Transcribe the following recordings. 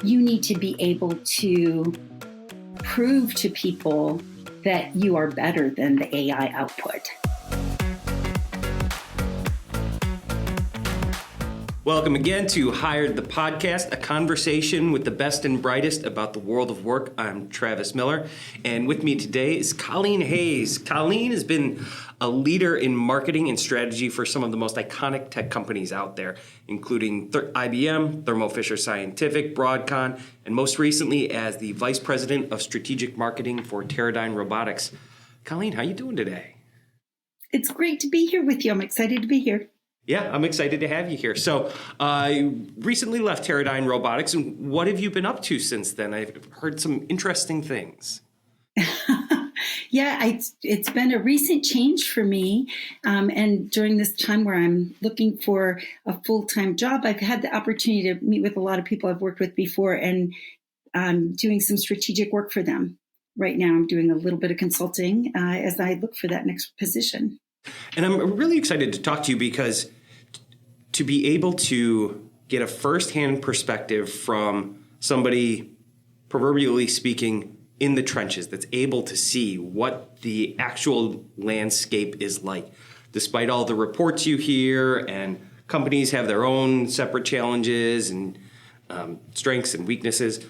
you need to be able to prove to people that you are better than the AI output. Welcome again to Hired the Podcast, a conversation with the best and brightest about the world of work. I'm Travis Miller, and with me today is Colleen Hayes. Colleen has been a leader in marketing and strategy for some of the most iconic tech companies out there, including IBM, Thermo Fisher Scientific, Broadcom, and most recently as the Vice President of Strategic Marketing for Teradyne Robotics. Colleen, how you doing today? It's great to be here with you. I'm excited to be here. Yeah, I'm excited to have you here. So I recently left Teradyne Robotics, and what have you been up to since then? I've heard some interesting things. Yeah, it's been a recent change for me. And during this time where I'm looking for a full-time job, I've had the opportunity to meet with a lot of people I've worked with before and doing some strategic work for them. Right now, I'm doing a little bit of consulting as I look for that next position. And I'm really excited to talk to you because to be able to get a firsthand perspective from somebody, proverbially speaking, in the trenches, that's able to see what the actual landscape is like. Despite all the reports you hear, and companies have their own separate challenges and strengths and weaknesses,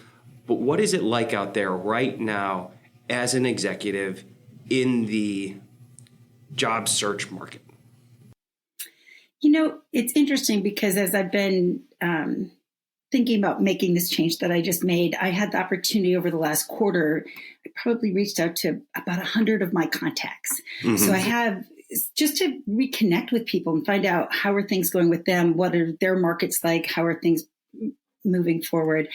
but what is it like out there right now as an executive in the job search market? You know, it's interesting because as I've been thinking about making this change that I just made, I had the opportunity over the last quarter. I probably reached out to about 100 of my contacts. Mm-hmm. So I have just to reconnect with people and find out how are things going with them, what are their markets like, how are things moving forward.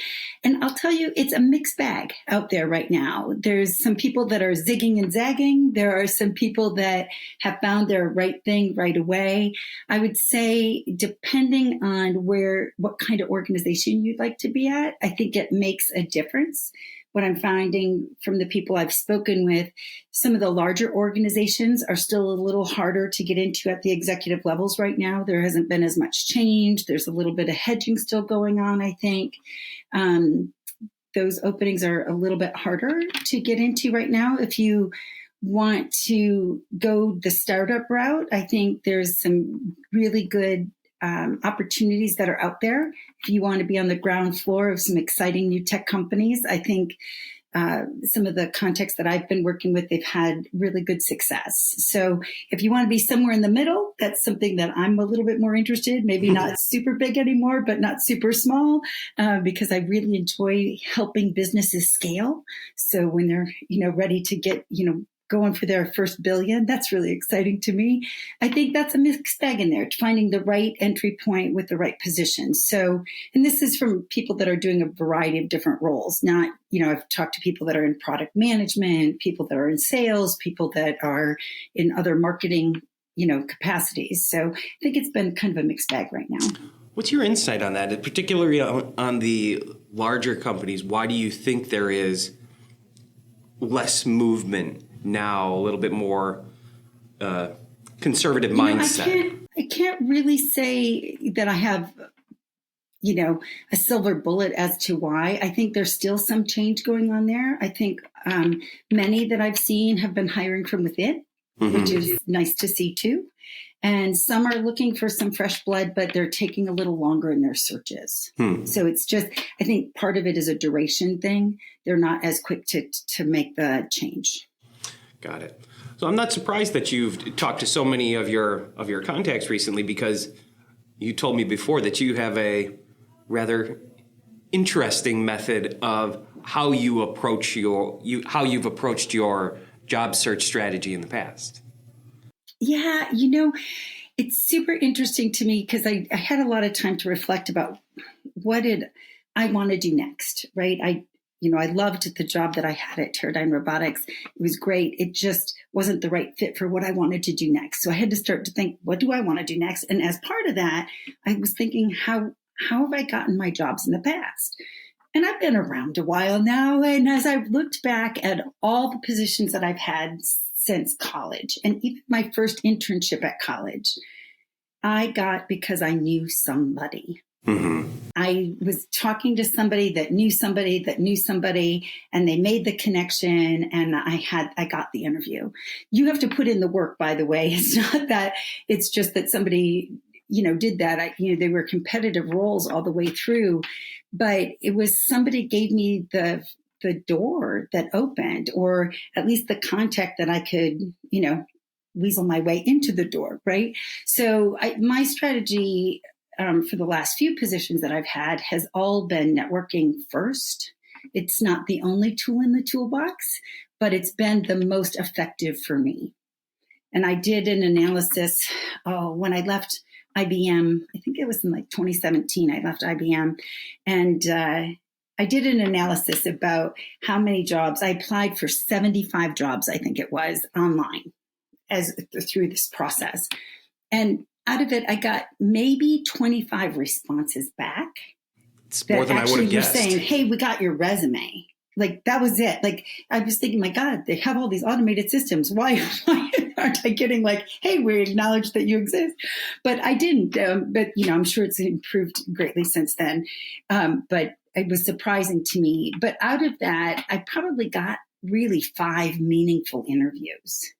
And I'll tell you, it's a mixed bag out there right now. There's some people that are zigging and zagging. There are some people that have found their right thing right away. I would say, depending on what kind of organization you'd like to be at, I think it makes a difference. What I'm finding from the people I've spoken with, some of the larger organizations are still a little harder to get into at the executive levels right now. There hasn't been as much change. There's a little bit of hedging still going on, I think. Those openings are a little bit harder to get into right now. If you want to go the startup route, I think there's some really good opportunities that are out there. If you want to be on the ground floor of some exciting new tech companies, I think some of the contacts that I've been working with, they've had really good success. So if you want to be somewhere in the middle, that's something that I'm a little bit more interested, maybe not super big anymore, but not super small, because I really enjoy helping businesses scale. So when they're, ready to get, going for their first billion, that's really exciting to me. I think that's a mixed bag in there, finding the right entry point with the right position. So, and this is from people that are doing a variety of different roles. Not, I've talked to people that are in product management, people that are in sales, people that are in other marketing, capacities. So I think it's been kind of a mixed bag right now. What's your insight on that, particularly on the larger companies? Why do you think there is less movement now, a little bit more conservative mindset? I can't really say that I have, a silver bullet as to why. I think there's still some change going on there. I think many that I've seen have been hiring from within, which is nice to see too. And some are looking for some fresh blood, but they're taking a little longer in their searches. So it's just, I think part of it is a duration thing. They're not as quick to make the change. Got it. So I'm not surprised that you've talked to so many of your contacts recently, because you told me before that you have a rather interesting method of how you approach how you've approached your job search strategy in the past. Yeah, it's super interesting to me because I had a lot of time to reflect about what did I want to do next, right? I loved the job that I had at Teradyne Robotics. It was great. It just wasn't the right fit for what I wanted to do next. So I had to start to think, what do I want to do next? And as part of that, I was thinking, how have I gotten my jobs in the past? And I've been around a while now. And as I've looked back at all the positions that I've had since college, and even my first internship at college, I got because I knew somebody. I was talking to somebody that knew somebody that knew somebody, and they made the connection, and I got the interview. You have to put in the work, by the way. It's not that it's just that somebody, did that. They were competitive roles all the way through, but it was somebody gave me the door that opened, or at least the contact that I could, weasel my way into the door. Right. So my strategy for the last few positions that I've had has all been networking first. It's not the only tool in the toolbox, but it's been the most effective for me. And I did an analysis when I left IBM. I think it was in like 2017. I left IBM, and I did an analysis about how many jobs I applied for. 75 jobs, I think it was, online through this process, and out of it, I got maybe 25 responses back. It's more than I would have guessed. Saying, "Hey, we got your resume." Like, that was it. Like, I was thinking, my God, they have all these automated systems. Why aren't I getting like, "Hey, we acknowledge that you exist"? But I didn't. But I'm sure it's improved greatly since then. But it was surprising to me. But out of that, I probably got really 5 meaningful interviews.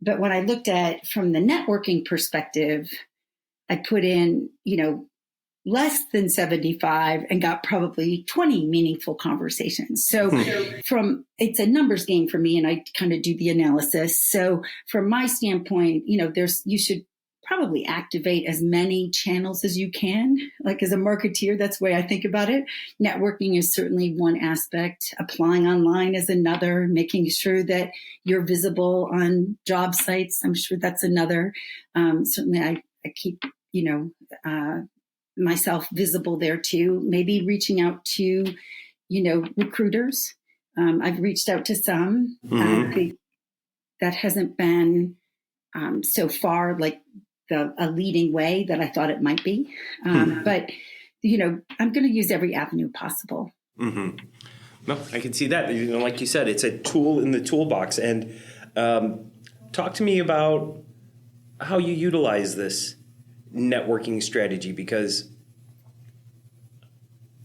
But when I looked at from the networking perspective, I put in, less than 75 and got probably 20 meaningful conversations. So it's a numbers game for me, and I kind of do the analysis. So from my standpoint, you should probably activate as many channels as you can. Like, as a marketeer, that's the way I think about it. Networking is certainly one aspect. Applying online is another. Making sure that you're visible on job sites, I'm sure that's another. Certainly I keep, myself visible there too. Maybe reaching out to, recruiters. I've reached out to some. That hasn't been so far like a leading way that I thought it might be. But, I'm going to use every avenue possible. No, I can see that. Like you said, it's a tool in the toolbox. And talk to me about how you utilize this networking strategy, because,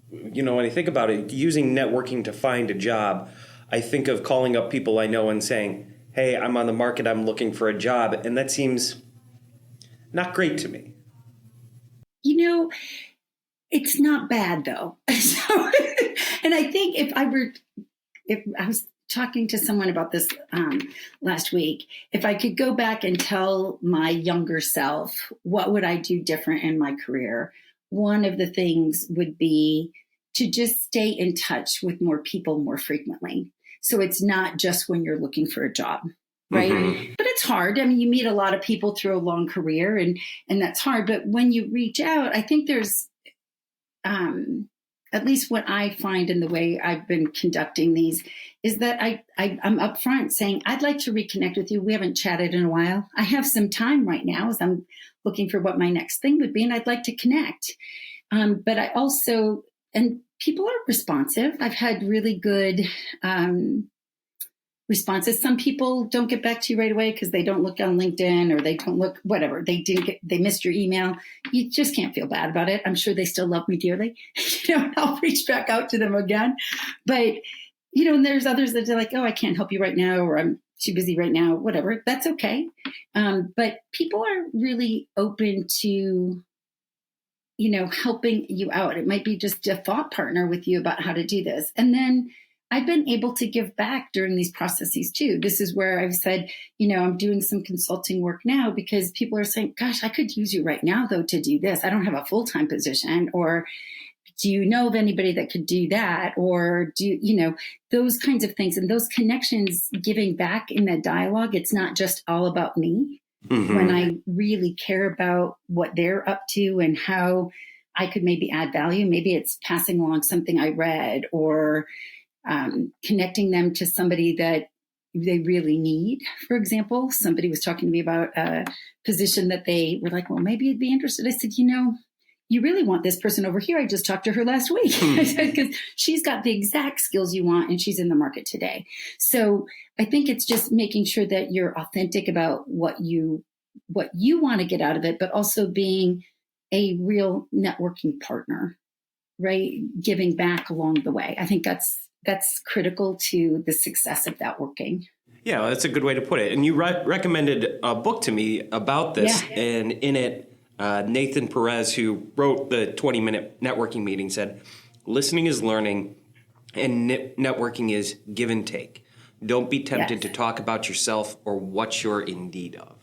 when I think about it, using networking to find a job, I think of calling up people I know and saying, "Hey, I'm on the market, I'm looking for a job." And that seems not great to me. It's not bad though. And I think if I was talking to someone about this last week, if I could go back and tell my younger self, what would I do different in my career? One of the things would be to just stay in touch with more people more frequently. So it's not just when you're looking for a job. Right. But it's hard. I mean, you meet a lot of people through a long career, and that's hard. But when you reach out, I think there's, at least what I find in the way I've been conducting these, is that I'm upfront saying, "I'd like to reconnect with you. We haven't chatted in a while. I have some time right now as I'm looking for what my next thing would be, and I'd like to connect." But I also, and people are responsive. I've had really good responses. Some people don't get back to you right away because they don't look on LinkedIn, or they don't look, whatever. They missed your email. You just can't feel bad about it. I'm sure they still love me dearly. I'll reach back out to them again. But, and there's others that are like, "Oh, I can't help you right now," or "I'm too busy right now," whatever. That's okay. But people are really open to, helping you out. It might be just a thought partner with you about how to do this. And then I've been able to give back during these processes too. This is where I've said, I'm doing some consulting work now because people are saying, "Gosh, I could use you right now though to do this. I don't have a full-time position." Or, "Do you know of anybody that could do that?" Or those kinds of things. And those connections, giving back in that dialogue, it's not just all about me. When I really care about what they're up to and how I could maybe add value, maybe it's passing along something I read, or connecting them to somebody that they really need. For example, somebody was talking to me about a position that they were like, "Well, maybe you'd be interested." I said, "You really want this person over here. I just talked to her last week." I said, "Because she's got the exact skills you want, and she's in the market today." So I think it's just making sure that you're authentic about what you want to get out of it, but also being a real networking partner, right? Giving back along the way. I think that's critical to the success of that working. Yeah, that's a good way to put it. And you recommended a book to me about this. Yeah. And in it, Nathan Perez, who wrote the 20-minute networking meeting, said, listening is learning and networking is give and take. Don't be tempted to talk about yourself or what you're in need of.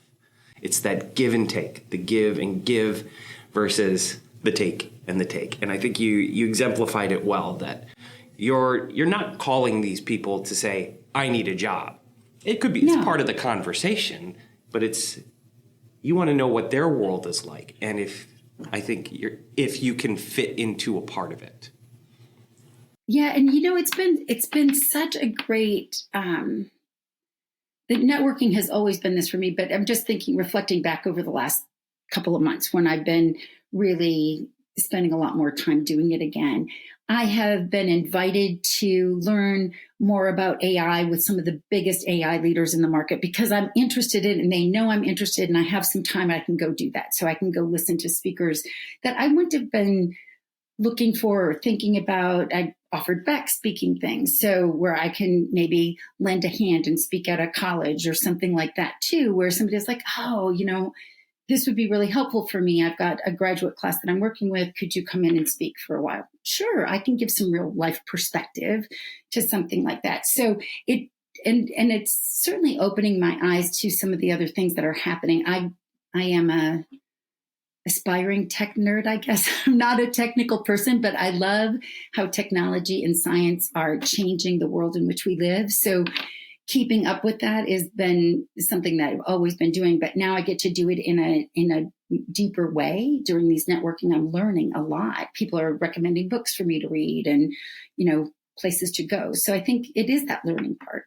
It's that give and take, the give and give versus the take and the take. And I think you exemplified it well, that you're not calling these people to say, I need a job. It could be it's part of the conversation, but you want to know what their world is like, and if you can fit into a part of it. Yeah, and it's been such a great. The networking has always been this for me, but I'm just reflecting back over the last couple of months when I've been really spending a lot more time doing it again. I have been invited to learn more about AI with some of the biggest AI leaders in the market because I'm interested in, and they know I'm interested, and I have some time I can go do that. So I can go listen to speakers that I wouldn't have been looking for or thinking about. I offered back speaking things, so where I can maybe lend a hand and speak at a college or something like that too, where somebody's like, oh, this would be really helpful for me. I've got a graduate class that I'm working with. Could you come in and speak for a while? Sure, I can give some real life perspective to something like that. So it's certainly opening my eyes to some of the other things that are happening. I am a aspiring tech nerd, I guess. I'm not a technical person, but I love how technology and science are changing the world in which we live. So keeping up with that has been something that I've always been doing, but now I get to do it in a deeper way. During these networking, I'm learning a lot. People are recommending books for me to read and, places to go. So I think it is that learning part.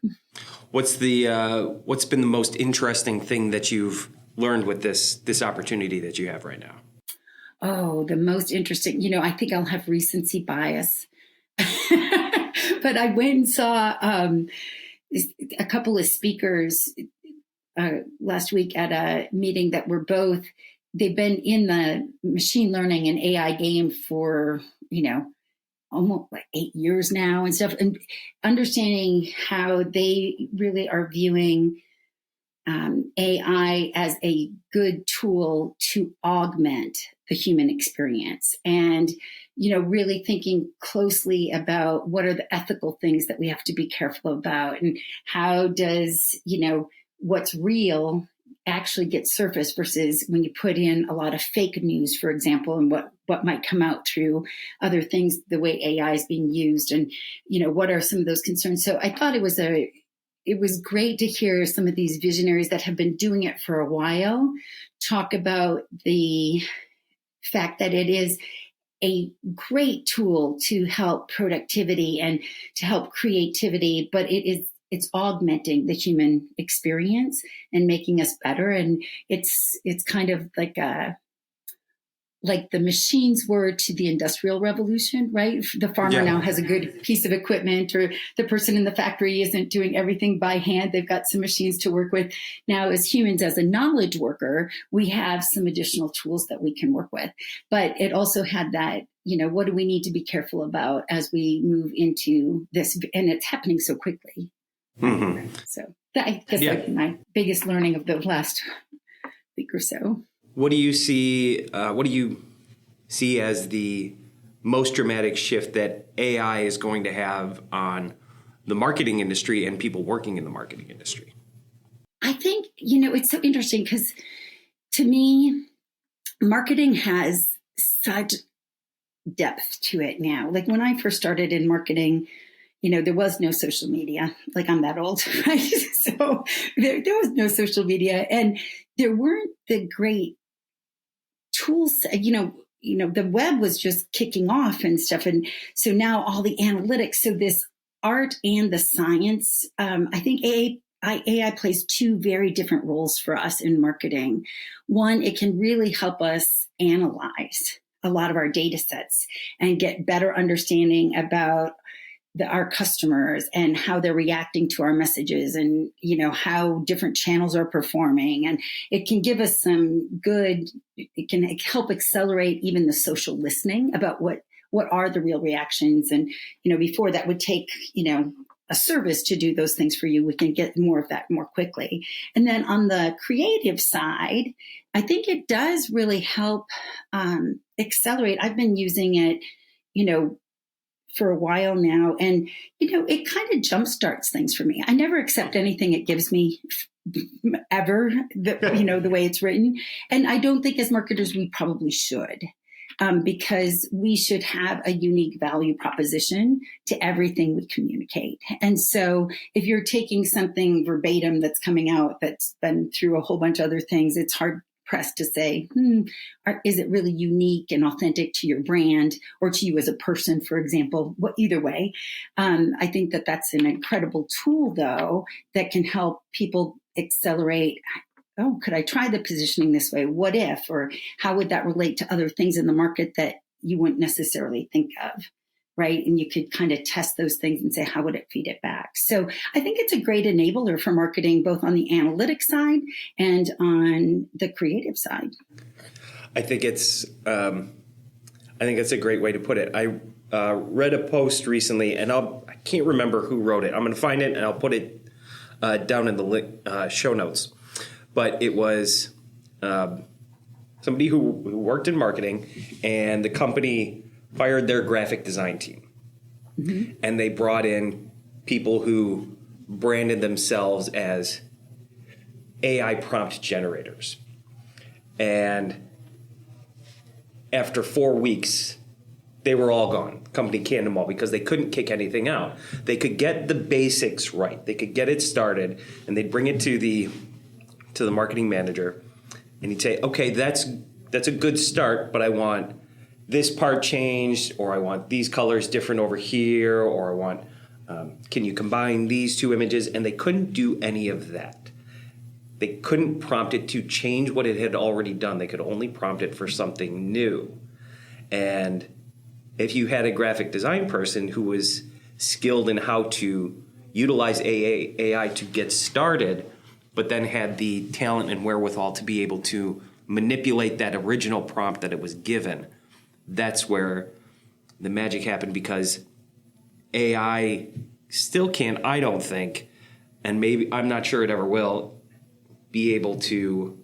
What's been the most interesting thing that you've learned with this opportunity that you have right now? Oh, the most interesting, I think I'll have recency bias, but I went and saw, a couple of speakers last week at a meeting that were they've been in the machine learning and AI game for, almost like 8 years now and stuff, and understanding how they really are viewing AI as a good tool to augment the human experience, and really thinking closely about what are the ethical things that we have to be careful about, and how does what's real actually get surfaced versus when you put in a lot of fake news, for example, and what might come out through other things, the way AI is being used, and what are some of those concerns. So I thought it was great to hear some of these visionaries that have been doing it for a while talk about the fact that it is a great tool to help productivity and to help creativity, but it's augmenting the human experience and making us better. And it's kind of like the machines were to the Industrial Revolution, right? The farmer now has a good piece of equipment, or the person in the factory isn't doing everything by hand. They've got some machines to work with. Now, as humans, as a knowledge worker, we have some additional tools that we can work with. But it also had that, what do we need to be careful about as we move into this? And it's happening so quickly. Mm-hmm. So I guess that's my biggest learning of the last week or so. What do you see? What do you see as the most dramatic shift that AI is going to have on the marketing industry and people working in the marketing industry? I think, it's so interesting because to me, marketing has such depth to it now. Like when I first started in marketing, there was no social media. Like I'm that old, right? So there was no social media, and there weren't the great tools. The web was just kicking off and stuff, and so now all the analytics. So this art and the science. I think AI plays two very different roles for us in marketing. One, it can really help us analyze a lot of our data sets and get better understanding about our customers and how they're reacting to our messages, and how different channels are performing, and it can give us it can help accelerate even the social listening about what are the real reactions. And before that would take a service to do those things for you, we can get more of that more quickly. And then on the creative side, I think it does really help accelerate. I've been using it for a while now. And, it kind of jumpstarts things for me. I never accept anything it gives me ever, the way it's written. And I don't think as marketers, we probably should, because we should have a unique value proposition to everything we communicate. And so if you're taking something verbatim that's coming out, that's been through a whole bunch of other things, it's hard pressed to say, is it really unique and authentic to your brand or to you as a person, for example? Either way, I think that that's an incredible tool, though, that can help people accelerate. Oh, could I try the positioning this way? What if, or how would that relate to other things in the market that you wouldn't necessarily think of? Right. And you could kind of test those things and say, how would it feed it back? So I think it's a great enabler for marketing, both on the analytics side and on the creative side. I think it's a great way to put it. I read a post recently, and I can't remember who wrote it. I'm going to find it and I'll put it down in the show notes. But it was somebody who worked in marketing, and the company fired their graphic design team. Mm-hmm. And they brought in people who branded themselves as AI prompt generators. And after 4 weeks, they were all gone. The company canned them all because they couldn't kick anything out. They could get the basics right. They could get it started, and they'd bring it to the marketing manager, and he'd say, okay, that's a good start, but I want this part changed, or I want these colors different over here, or I want, can you combine these two images? And they couldn't do any of that. They couldn't prompt it to change what it had already done. They could only prompt it for something new. And if you had a graphic design person who was skilled in how to utilize AI to get started, but then had the talent and wherewithal to be able to manipulate that original prompt that it was given, that's where the magic happened, because AI still can't, I don't think, and maybe, I'm not sure it ever will, be able to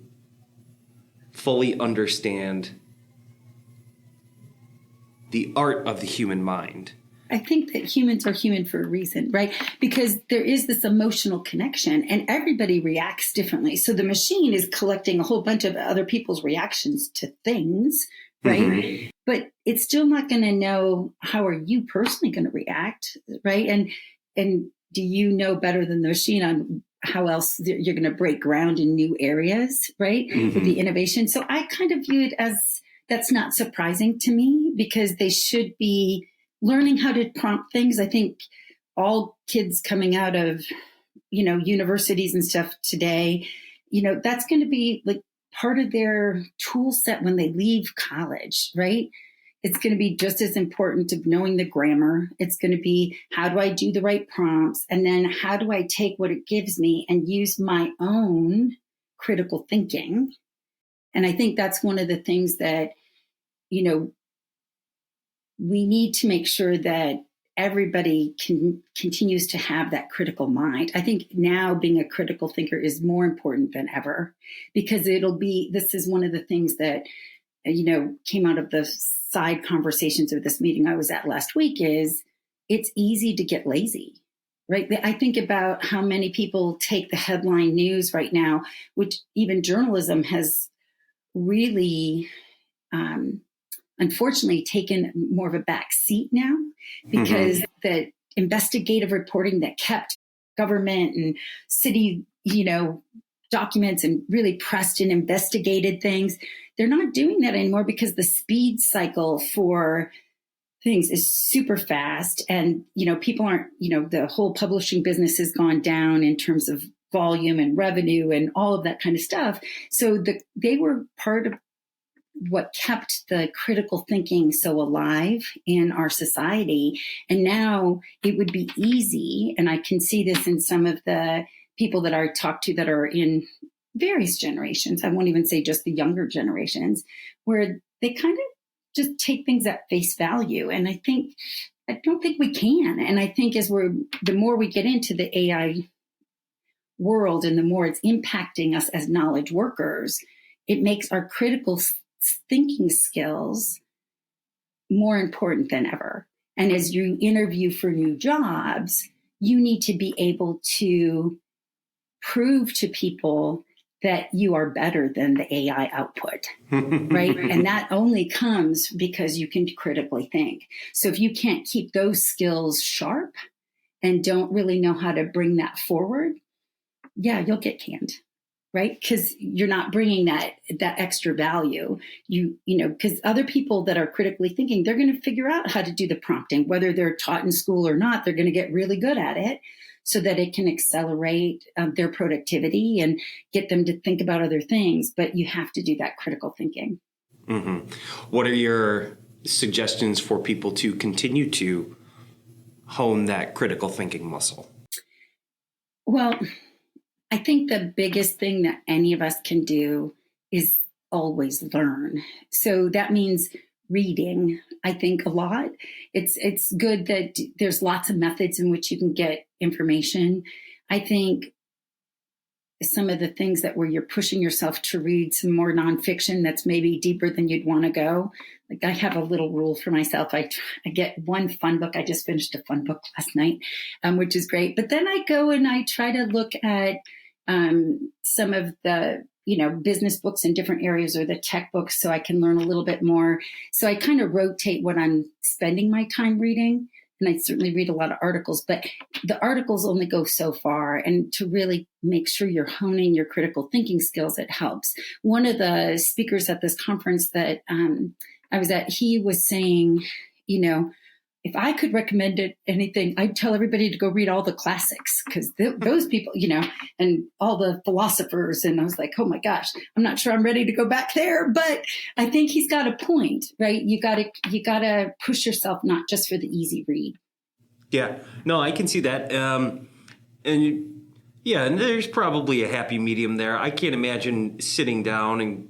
fully understand the art of the human mind. I think that humans are human for a reason, right? Because there is this emotional connection and everybody reacts differently. So the machine is collecting a whole bunch of other people's reactions to things, right? Mm-hmm. But it's still not going to know how are you personally going to react, right? And do you know better than the machine on how else you're going to break ground in new areas, right? Mm-hmm. With the innovation. So I kind of view it as that's not surprising to me, because they should be learning how to prompt things. I think all kids coming out of, universities and stuff today, that's going to be like part of their tool set when they leave college, right? It's going to be just as important of knowing the grammar. It's going to be, how do I do the right prompts? And then how do I take what it gives me and use my own critical thinking? And I think that's one of the things that, we need to make sure that everybody continues to have that critical mind. I think now being a critical thinker is more important than ever, because this is one of the things that, came out of the side conversations of this meeting I was at last week, is it's easy to get lazy, right? I think about how many people take the headline news right now, which even journalism has really, unfortunately taken more of a back seat now, because the investigative reporting that kept government and city, documents and really pressed and investigated things, they're not doing that anymore, because the speed cycle for things is super fast. And, people aren't, the whole publishing business has gone down in terms of volume and revenue and all of that kind of stuff. So they were part of what kept the critical thinking so alive in our society. And now it would be easy, and I can see this in some of the people that I talk to that are in various generations. I won't even say just the younger generations, where they kind of just take things at face value. And I don't think we can. And I think the more we get into the AI world and the more it's impacting us as knowledge workers, it makes our critical thinking skills more important than ever. And as you interview for new jobs, you need to be able to prove to people that you are better than the AI output, right? And that only comes because you can critically think. So if you can't keep those skills sharp and don't really know how to bring that forward, yeah, you'll get canned, right? Because you're not bringing that extra value. Because other people that are critically thinking, they're going to figure out how to do the prompting, whether they're taught in school or not. They're going to get really good at it, so that it can accelerate their productivity and get them to think about other things. But you have to do that critical thinking. Mm-hmm. What are your suggestions for people to continue to hone that critical thinking muscle? Well, I think the biggest thing that any of us can do is always learn. So that means reading, I think, a lot. It's good that there's lots of methods in which you can get information. I think some of the things that where you're pushing yourself to read some more nonfiction that's maybe deeper than you'd want to go. Like, I have a little rule for myself. I get one fun book. I just finished a fun book last night, which is great. But then I go and I try to look at some of the business books in different areas, or the tech books, so I can learn a little bit more. So I kind of rotate what I'm spending my time reading. And I certainly read a lot of articles, but the articles only go so far. And to really make sure you're honing your critical thinking skills, it helps. One of the speakers at this conference that I was at, he was saying, if I could recommend anything, I'd tell everybody to go read all the classics, because those people, and all the philosophers. And I was like, oh my gosh, I'm not sure I'm ready to go back there. But I think he's got a point, right? You gotta push yourself, not just for the easy read. Yeah, no, I can see that. And there's probably a happy medium there. I can't imagine sitting down and,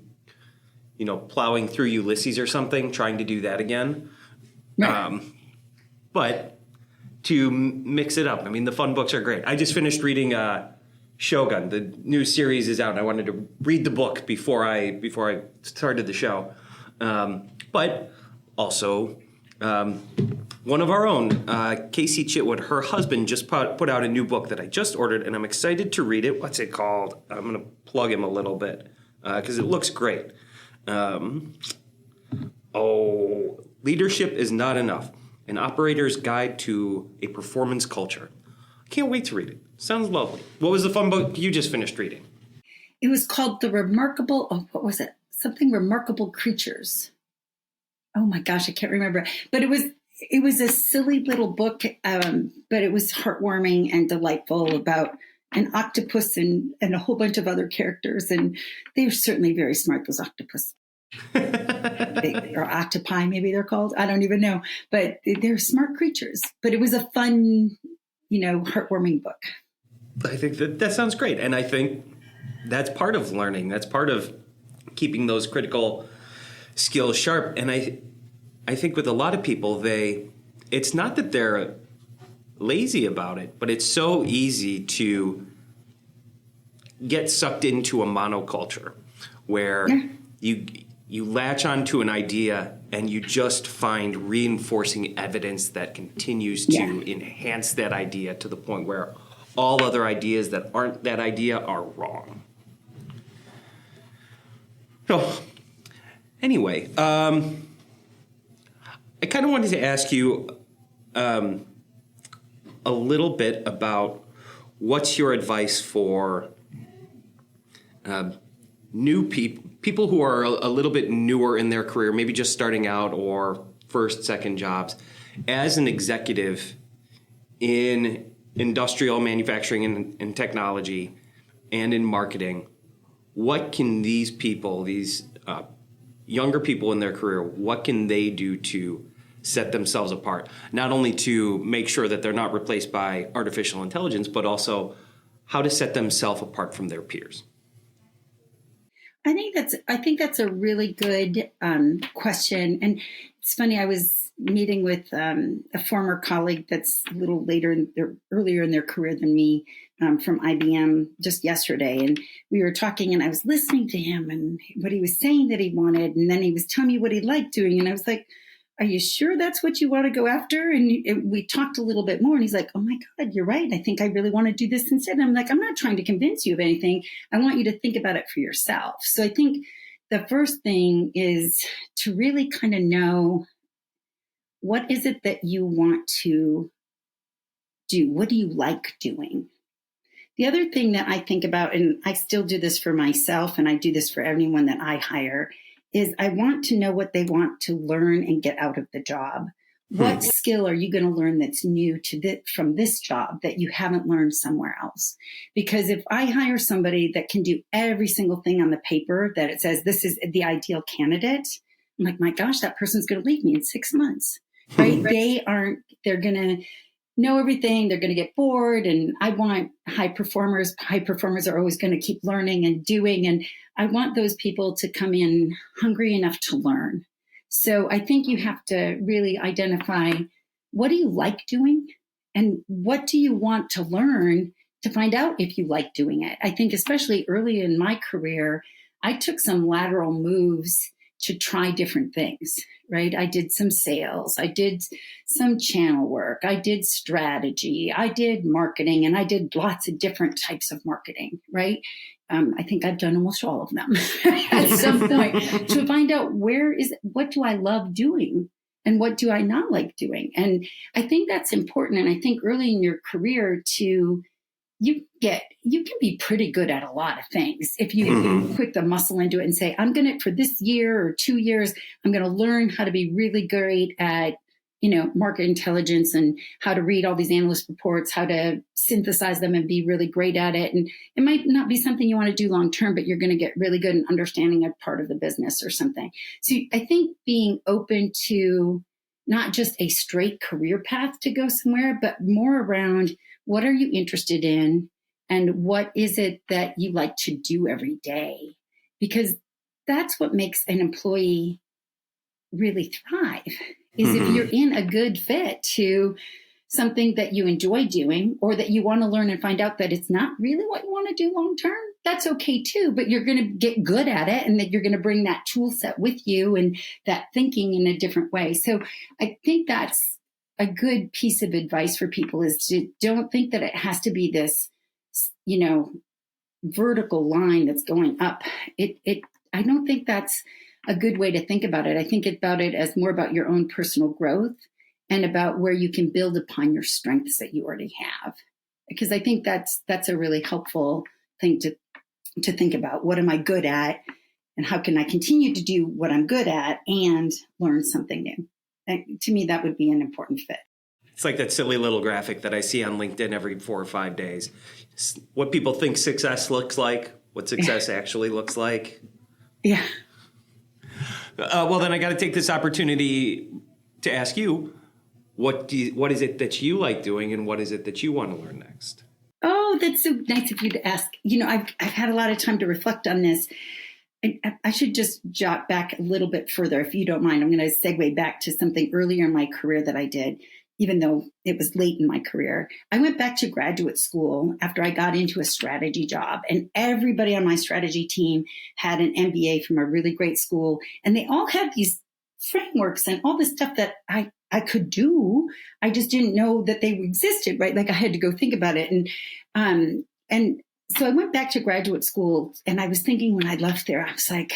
plowing through Ulysses or something, trying to do that again. Right. But to mix it up, I mean, the fun books are great. I just finished reading Shogun. The new series is out, and I wanted to read the book before I started the show. But also, one of our own, Casey Chitwood, her husband just put out a new book that I just ordered, and I'm excited to read it. What's it called? I'm going to plug him a little bit because it looks great. Leadership is Not Enough. An Operator's Guide to a Performance Culture. I can't wait to read it. Sounds lovely. What was the fun book you just finished reading? It was called what was it? Something Remarkable Creatures. Oh my gosh, I can't remember. But it was a silly little book, but it was heartwarming and delightful, about an octopus and a whole bunch of other characters. And they're certainly very smart, those octopus. Or octopi, maybe they're called. I don't even know, but they're smart creatures. But it was a fun, heartwarming book. I think that sounds great, and I think that's part of learning. That's part of keeping those critical skills sharp. And I think with a lot of people, it's not that they're lazy about it, but it's so easy to get sucked into a monoculture where you latch onto an idea and you just find reinforcing evidence that continues to enhance that idea to the point where all other ideas that aren't that idea are wrong. So, anyway, I kind of wanted to ask you a little bit about what's your advice for new people who are a little bit newer in their career, maybe just starting out or first, second jobs, as an executive in industrial manufacturing and technology and in marketing. What can these people, these younger people in their career, what can they do to set themselves apart? Not only to make sure that they're not replaced by artificial intelligence, but also how to set themselves apart from their peers. I think that's a really good question. And it's funny, I was meeting with a former colleague that's a little earlier in their career than me, from IBM just yesterday. And we were talking and I was listening to him and what he was saying that he wanted. And then he was telling me what he liked doing. And I was like, are you sure that's what you want to go after? And we talked a little bit more and he's like, oh my God, you're right. I think I really want to do this instead. And I'm like, I'm not trying to convince you of anything. I want you to think about it for yourself. So I think the first thing is to really kind of know, what is it that you want to do? What do you like doing? The other thing that I think about, and I still do this for myself and I do this for anyone that I hire, is I want to know what they want to learn and get out of the job. What skill are you going to learn that's new from this job that you haven't learned somewhere else? Because if I hire somebody that can do every single thing on the paper that it says this is the ideal candidate, I'm like, my gosh, that person's going to leave me in 6 months, right? They're going to know everything. They're going to get bored. And I want high performers. High performers are always going to keep learning and doing. And I want those people to come in hungry enough to learn. So I think you have to really identify, what do you like doing? And what do you want to learn to find out if you like doing it? I think especially early in my career, I took some lateral moves to try different things, right? I did some sales, I did some channel work, I did strategy, I did marketing, and I did lots of different types of marketing, right? I think I've done almost all of them at some point to find out what do I love doing and what do I not like doing? And I think that's important. And I think early in your career you can be pretty good at a lot of things if you put the muscle into it and say, I'm going to, for this year or 2 years, I'm going to learn how to be really great at, market intelligence and how to read all these analyst reports, how to synthesize them and be really great at it. And it might not be something you want to do long term, but you're going to get really good in understanding a part of the business or something. So I think being open to not just a straight career path to go somewhere, but more around, what are you interested in? And what is it that you like to do every day? Because that's what makes an employee really thrive, is if you're in a good fit to something that you enjoy doing, or that you want to learn and find out that it's not really what you want to do long term, that's okay too. But you're going to get good at it, and that you're going to bring that tool set with you and that thinking in a different way. So I think that's a good piece of advice for people, is to don't think that it has to be this, vertical line that's going up. I don't think that's a good way to think about it. I think about it as more about your own personal growth and about where you can build upon your strengths that you already have. Because I think that's a really helpful thing to think about. What am I good at? And how can I continue to do what I'm good at and learn something new? And to me, that would be an important fit. It's like that silly little graphic that I see on LinkedIn every 4 or 5 days. What people think success looks like, what success actually looks like. Yeah. Well, then I got to take this opportunity to ask you, what is it that you like doing, and what is it that you want to learn next? Oh, that's so nice of you to ask. I've had a lot of time to reflect on this. I should just jot back a little bit further, if you don't mind. I'm going to segue back to something earlier in my career that I did, even though it was late in my career. I went back to graduate school after I got into a strategy job, and everybody on my strategy team had an MBA from a really great school, and they all had these frameworks and all this stuff that I could do. I just didn't know that they existed, right? Like I had to go think about it. And so I went back to graduate school, and I was thinking when I left there, I was like,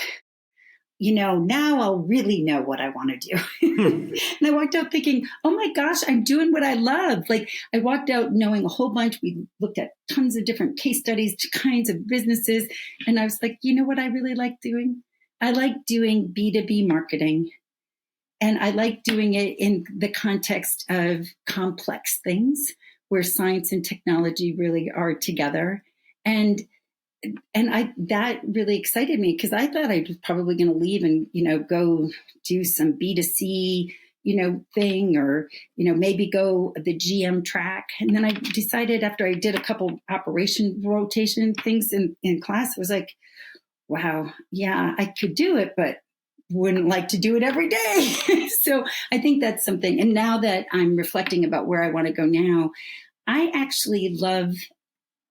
now I'll really know what I want to do. And I walked out thinking, oh my gosh, I'm doing what I love. Like I walked out knowing a whole bunch. We looked at tons of different case studies, kinds of businesses. And I was like, you know what I really like doing? I like doing B2B marketing. And I like doing it in the context of complex things where science and technology really are together. And that really excited me because I thought I was probably going to leave and, go do some B2C, thing, or, maybe go the GM track. And then I decided after I did a couple operation rotation things in class, I was like, wow, yeah, I could do it, but wouldn't like to do it every day. So I think that's something. And now that I'm reflecting about where I want to go now, I actually love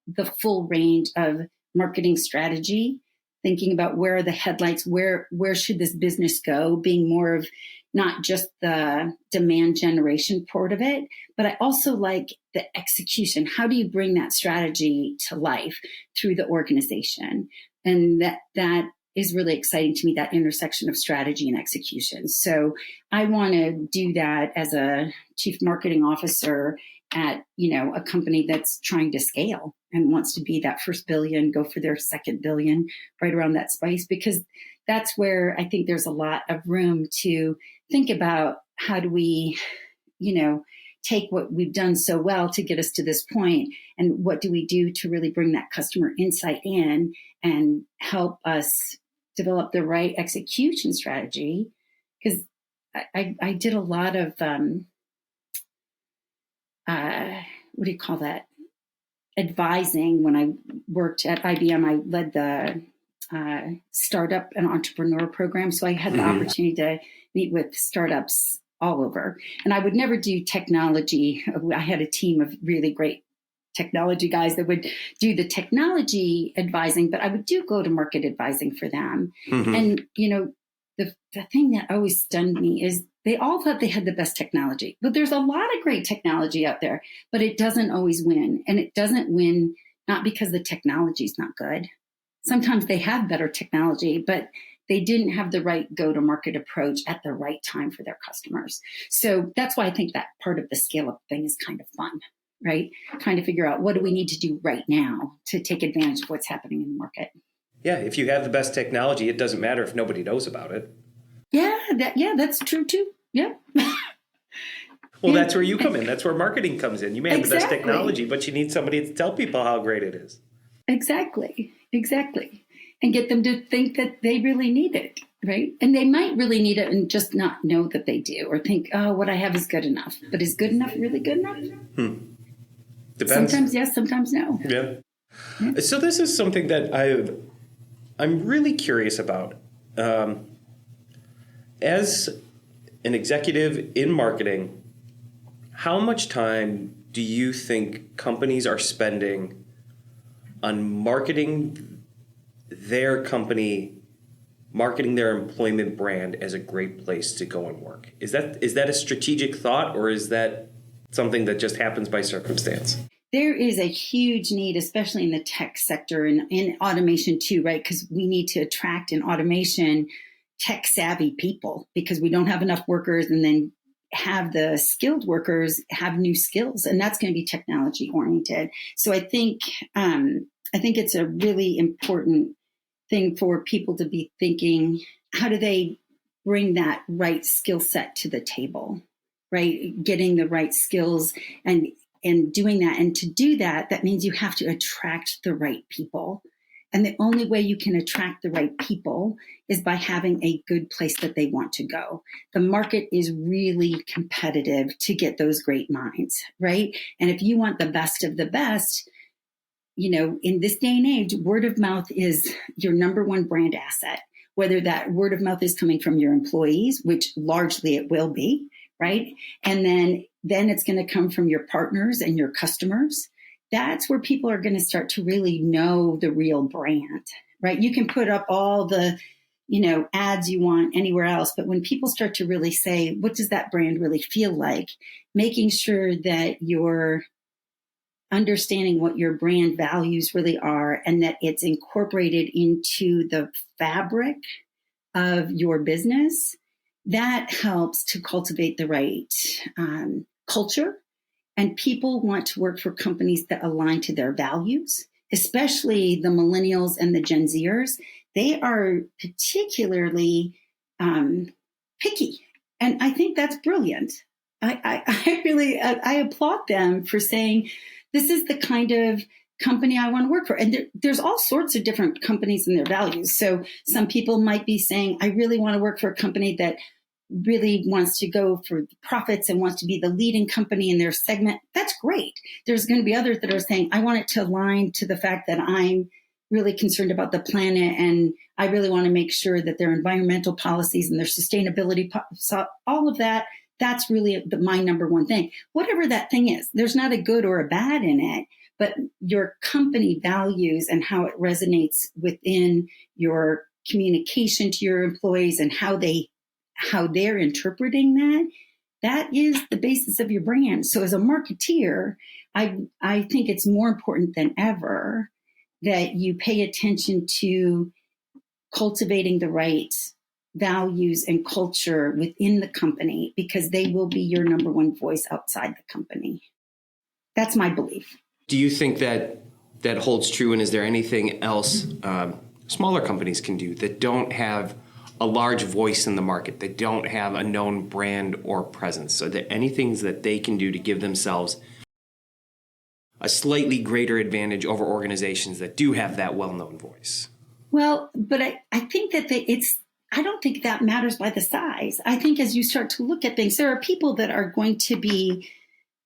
the full range of marketing strategy, thinking about where are the headlights, where should this business go, being more of not just the demand generation part of it, but I also like the execution. How do you bring that strategy to life through the organization? And that is really exciting to me, that intersection of strategy and execution. So I want to do that as a chief marketing officer at, a company that's trying to scale and wants to be that first billion, go for their second billion, right around that space, because that's where I think there's a lot of room to think about how do we, take what we've done so well to get us to this point, and what do we do to really bring that customer insight in and help us develop the right execution strategy. Because I did a lot of, what do you call that? Advising. When I worked at IBM, I led the startup and entrepreneur program. So I had the opportunity to meet with startups all over. And I would never do technology. I had a team of really great technology guys that would do the technology advising, but I would do go-to-market advising for them. And, the thing that always stunned me is they all thought they had the best technology. But there's a lot of great technology out there, but it doesn't always win. And it doesn't win not because the technology is not good. Sometimes they have better technology, but they didn't have the right go-to-market approach at the right time for their customers. So that's why I think that part of the scale-up thing is kind of fun, right? Trying to figure out what do we need to do right now to take advantage of what's happening in the market. Yeah, if you have the best technology, it doesn't matter if nobody knows about it. Yeah, that's true too. Yeah. Well, that's where you come in. That's where marketing comes in. You may have the best technology, but you need somebody to tell people how great it is. Exactly. And get them to think that they really need it, right? And they might really need it and just not know that they do, or think, oh, what I have is good enough. But is good enough really good enough? Depends. Sometimes yes, sometimes no. Yeah. So this is something that I'm really curious about. As an executive in marketing, how much time do you think companies are spending on marketing their company, marketing their employment brand as a great place to go and work? Is that a strategic thought, or is that something that just happens by circumstance? There is a huge need, especially in the tech sector and in automation too, right? Because we need to attract in automation tech-savvy people, because we don't have enough workers, and then have the skilled workers have new skills, and that's going to be technology oriented. So I think it's a really important thing for people to be thinking, how do they bring that right skill set to the table, right? Getting the right skills and doing that. And to do that, that means you have to attract the right people. And the only way you can attract the right people is by having a good place that they want to go. The market is really competitive to get those great minds, right? And if you want the best of the best, in this day and age, word of mouth is your number one brand asset. Whether that word of mouth is coming from your employees, which largely it will be, right? And then it's going to come from your partners and your customers. That's where people are going to start to really know the real brand, right? You can put up all the, ads you want anywhere else, but when people start to really say, what does that brand really feel like? Making sure that you're understanding what your brand values really are, and that it's incorporated into the fabric of your business, that helps to cultivate the right culture. And people want to work for companies that align to their values, especially the millennials and the Gen Zers. They are particularly picky. And I think that's brilliant. I really applaud them for saying, this is the kind of company I want to work for. And there's all sorts of different companies and their values. So some people might be saying, I really want to work for a company that really wants to go for profits and wants to be the leading company in their segment. That's great. There's going to be others that are saying, I want it to align to the fact that I'm really concerned about the planet, and I really want to make sure that their environmental policies and their sustainability, all of that, that's really my number one thing. Whatever that thing is, there's not a good or a bad in it, but your company values and how it resonates within your communication to your employees and how they're interpreting that is the basis of your brand. So as a marketeer, I think it's more important than ever that you pay attention to cultivating the right values and culture within the company, because they will be your number one voice outside the company. That's my belief. Do you think that holds true? And is there anything else smaller companies can do that don't have a large voice in the market, that don't have a known brand or presence? Are there any things that they can do to give themselves a slightly greater advantage over organizations that do have that well-known voice? Well, but I think that I don't think that matters by the size. I think as you start to look at things, there are people that are going to be,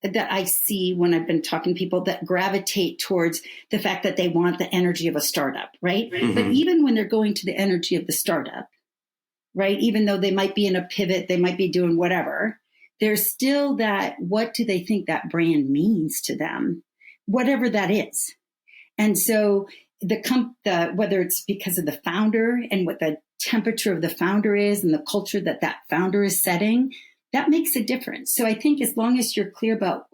that I see when I've been talking to people, that gravitate towards the fact that they want the energy of a startup, right? Mm-hmm. But even when they're going to the energy of the startup, right, even though they might be in a pivot, they might be doing whatever, there's still that, what do they think that brand means to them, whatever that is. And so whether it's because of the founder and what the temperature of the founder is and the culture that founder is setting, that makes a difference. So I think as long as you're clear about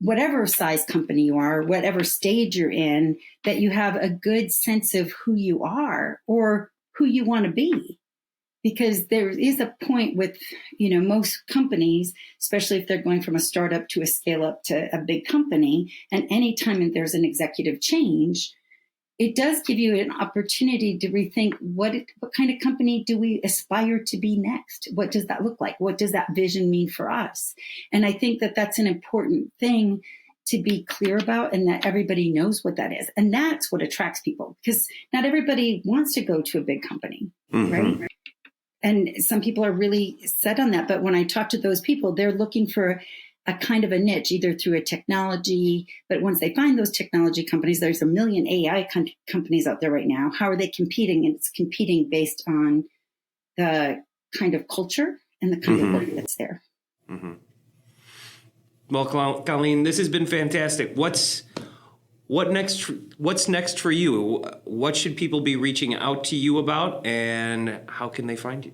whatever size company you are, whatever stage you're in, that you have a good sense of who you are or who you want to be. Because there is a point with, most companies, especially if they're going from a startup to a scale up to a big company, and anytime there's an executive change, it does give you an opportunity to rethink what kind of company do we aspire to be next? What does that look like? What does that vision mean for us? And I think that that's an important thing to be clear about, and that everybody knows what that is. And that's what attracts people, because not everybody wants to go to a big company, mm-hmm. right? And some people are really set on that. But when I talk to those people, they're looking for a kind of a niche, either through a technology, but once they find those technology companies, there's a million AI companies out there right now. How are they competing? And it's competing based on the kind of culture and the kind mm-hmm. of work that's there. Mm-hmm. Well, Colleen, this has been fantastic. What's next for you? What should people be reaching out to you about, and how can they find you?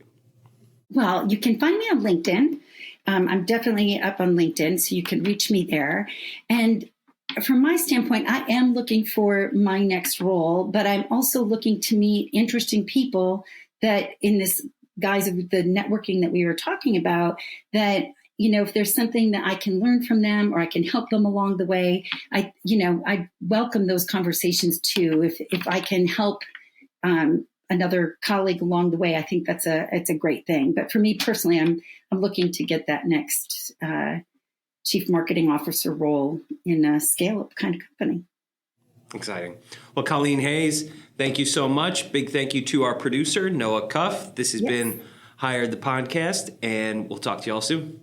Well, you can find me on LinkedIn. I'm definitely up on LinkedIn, so you can reach me there. And from my standpoint, I am looking for my next role, but I'm also looking to meet interesting people that, in this guise of the networking that we were talking about, that, if there's something that I can learn from them or I can help them along the way, I welcome those conversations too. If I can help another colleague along the way, I think it's a great thing. But for me personally, I'm looking to get that next chief marketing officer role in a scale-up kind of company. Exciting. Well, Colleen Hayes, thank you so much. Big thank you to our producer, Noah Cuff. This has been Hired the Podcast, and we'll talk to you all soon.